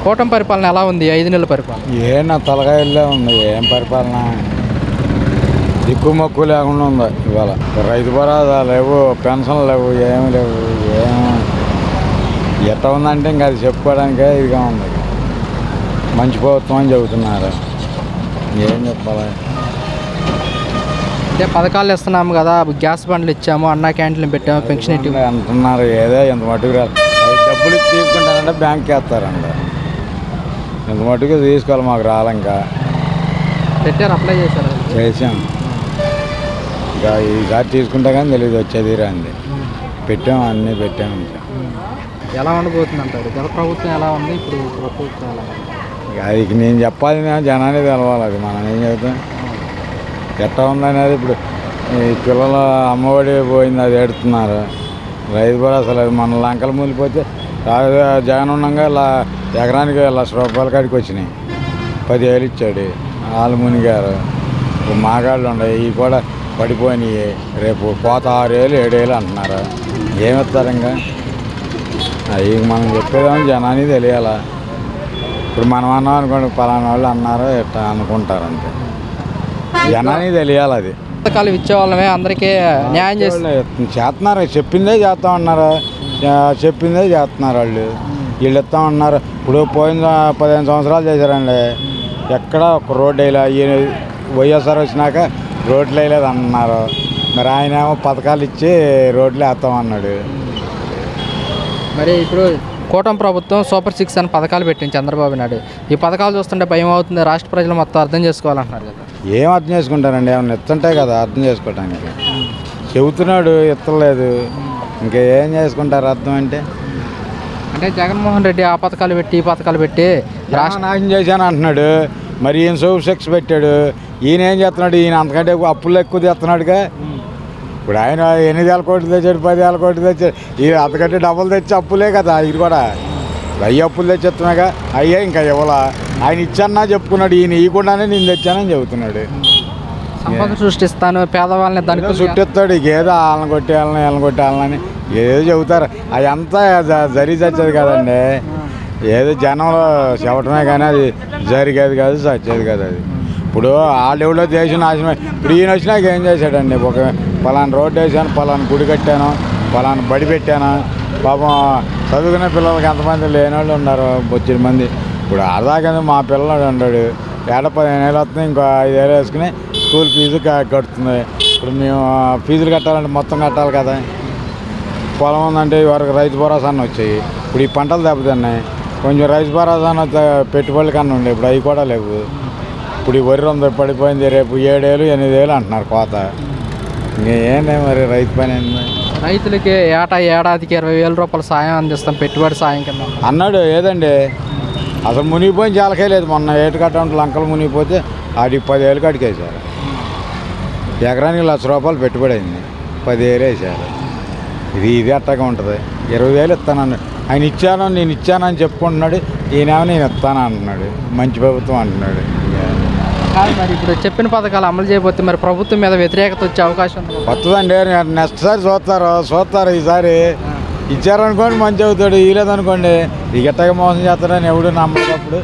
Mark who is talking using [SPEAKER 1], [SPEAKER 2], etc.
[SPEAKER 1] కూటమి పరిపాలన ఎలా ఉంది 5 నెలల పరిపాలన?
[SPEAKER 2] నా తలకాయల్లో ఉంది. ఏం పరిపాలన, దిక్కు మొక్కు లేకుండా ఉంది. ఇవాళ రైతు భరోసా లేవు, పెన్షన్లు లేవు, ఏమి లేవు. ఎట్లా ఉందంటే ఇంకా అది చెప్పుకోవడానికే ఇదిగా ఉంది. మంచి ప్రభుత్వం అని చెబుతున్నారు, ఏం చెప్పాలి.
[SPEAKER 1] అంటే పథకాలు ఇస్తున్నాము కదా, గ్యాస్ బండ్లు ఇచ్చాము, అన్నా క్యాంటీన్లు పెట్టాము, పెన్షన్
[SPEAKER 2] అంటున్నారు. ఏదో ఇంత మటుకు రాదు. డబ్బులు తీసుకుంటారంటే బ్యాంక్కి వేస్తారంట. ఇంత మటుకు తీసుకోవాలి, మాకు రాలింకా.
[SPEAKER 1] పెట్టారు, అప్లై చేశారు?
[SPEAKER 2] చేసాం. ఇంకా ఈసారి తీసుకుంటా కానీ తెలియదు, వచ్చేది రాంది. పెట్టాము, అన్నీ పెట్టాము. ఇంకా
[SPEAKER 1] ఎలా ఉండబోతుంది అంటారు? గత ప్రభుత్వం ఎలా ఉంది, ఇప్పుడు ప్రభుత్వం ఎలా ఉంది?
[SPEAKER 2] అది నేను చెప్పాలి, జనాన్ని తెలవాలి. అది మనం ఏం చెబుతాం. ఎట్లా ఉందనేది ఇప్పుడు ఈ పిల్లల అమ్మఒడి పోయింది, అది ఎడుతున్నారు. రైతు భరోసా లేదు. మన లంకలు మూలిపోతే జగన్ ఉండగా ఎకరానికి ₹1,00,000 కాడికి వచ్చినాయి. 10,000 ఇచ్చాడు, వాళ్ళు మునిగారు. మాగాళ్ళు ఉన్నాయి, ఇవి కూడా పడిపోయినాయి. రేపు కోత 6,000 7,000 అంటున్నారు. ఏమిస్తారు ఇంకా? అవి మనం చెప్పేదామని జనాన్ని తెలియాలా. ఇప్పుడు మనం అన్నాం అనుకోండి, పలానా వాళ్ళు అన్నారు ఎట్లా అనుకుంటారు, అంతే. జనానికి తెలియాలి. అది
[SPEAKER 1] పథకాలు ఇచ్చేవాళ్ళమే, అందరికీ న్యాయం
[SPEAKER 2] చేస్తున్నారు. చెప్పిందే చేస్తామన్నారు, చెప్పిందే చేస్తున్నారు. వీళ్ళు ఇస్తామన్నారు. ఇప్పుడు పోయిన 15 సంవత్సరాలు చేశారండి, ఎక్కడ ఒక రోడ్డు వేయలే. వైఎస్ఆర్ వచ్చినాక రోడ్లు వేయలేదు అన్నారు. మరి ఆయన ఏమో పథకాలు ఇచ్చి రోడ్లు వేస్తామన్నాడు.
[SPEAKER 1] మరి ఇప్పుడు కూటమి ప్రభుత్వం సూపర్ 6 అని పథకాలు పెట్టింది చంద్రబాబు నాయుడు. ఈ పథకాలు చూస్తుంటే భయం అవుతుంది, రాష్ట్ర ప్రజలు మొత్తం అర్థం చేసుకోవాలంటున్నారు కదా.
[SPEAKER 2] ఏం అర్థం చేసుకుంటారండి? ఏమన్నా ఎత్తుంటాయి కదా అర్థం చేసుకోవడానికి. చెబుతున్నాడు, ఎత్తలేదు. ఇంకా ఏం చేసుకుంటారు అర్థం అంటే
[SPEAKER 1] జగన్మోహన్ రెడ్డి ఆ పథకాలు పెట్టి ఈ పథకాలు పెట్టి
[SPEAKER 2] రాష్ట్ర నాశనం చేశాను అంటున్నాడు. మరి ఈయన సూపర్ 6 పెట్టాడు. ఈయన ఏం చేస్తున్నాడు? ఈయన అంతకంటే అప్పులు ఎక్కువ తెస్తున్నాడుగా. ఇప్పుడు ఆయన 8,000 కోట్లు తెచ్చాడు, 10,000 కోట్లు తెచ్చాడు. ఈ అంతకంటే డబ్బులు తెచ్చి అప్పులే కదా. ఇది కూడా అయ్యి అప్పులు తెచ్చేస్తున్నాగా. అయ్యే ఇంకా ఇవ్వాల. ఆయన ఇచ్చానా చెప్పుకున్నాడు. ఈయన ఇవ్వకుండానే నేను తెచ్చానని చెబుతున్నాడు.
[SPEAKER 1] సంపద సృష్టిస్తాను, పేదవాళ్ళని దానికి
[SPEAKER 2] చుట్టిస్తాడు. ఏదో వాళ్ళని కొట్టేయాలని వీళ్ళని కొట్టేయాలని ఏదో చెబుతారు. అది అంతా జరిగి చచ్చేది కదండి. ఏదో జనంలో చెప్పటమే కానీ అది జరిగేది కాదు, చచ్చేది కాదు. అది ఇప్పుడు ఆ లెవెల్లో దేశం నాశనమే. ఇప్పుడు ఈయన వచ్చినాక ఏం చేశాడండి? ఒక పలానా రోడ్డు వేసాను, పలానా గుడి కట్టాను, పలానా బడి పెట్టాను. పాపం చదువుకునే పిల్లలకి ఎంతమంది లేని వాళ్ళు ఉన్నారు, 10 మంది. ఇప్పుడు ఆదాకా మా పిల్లలు ఉన్నాడు, 15,000 వస్తుంది, ఇంకో 5,000 వేసుకుని స్కూల్ ఫీజు కడుతుంది. ఇప్పుడు మేము ఫీజులు కట్టాలంటే మొత్తం కట్టాలి కదా. పొలం ఉందంటే వరకు రైతు భరోసా అన్న వచ్చాయి. ఇప్పుడు ఈ పంటలు దెబ్బతిన్నాయి. కొంచెం రైతు భరోసా అన్న పెట్టుబడుల కన్నా ఉండే, ఇప్పుడు అవి కూడా లేవు. ఇప్పుడు ఈ వరి ఉంది పడిపోయింది, రేపు 7,000 8,000 అంటున్నారు కోత. ఇంకేంటి మరి రైతు పని ఏంది?
[SPEAKER 1] రైతులకి ఏడాదికి ₹20,000 సాయం అందిస్తాం, పెట్టుబడి సాయం కింద
[SPEAKER 2] అన్నాడు. ఏదండి అసలు మునిగిపోయి చాలకే లేదు. మొన్న ఏటుకట్ట లంకలు మునిగిపోతే ఆడికి 10,000 కడికేశారు. ఎకరానికి ₹1,00,000 పెట్టుబడి అయింది, 10,000 వేసారు. ఇది అట్టగా ఉంటుంది. 20,000 ఇస్తానన్నాడు ఆయన. ఇచ్చాను, నేను ఇచ్చానని చెప్పుకుంటున్నాడు. ఈయనేమో నేను ఇస్తాను అంటున్నాడు. మంచి ప్రభుత్వం అంటున్నాడు.
[SPEAKER 1] మరి ఇప్పుడు చెప్పిన పథకాలు అమలు చేయబోతే మరి ప్రభుత్వం మీద వ్యతిరేకత వచ్చే అవకాశం ఉంది.
[SPEAKER 2] వస్తుందండి. నెక్స్ట్ సారి చూస్తారు. ఈసారి ఇచ్చారనుకోండి మంచి అవుతాడు, ఇవ్వలేదనుకోండి ఈ గట్టగా మోసం చేస్తాడని ఎవడు నమ్మేటప్పుడు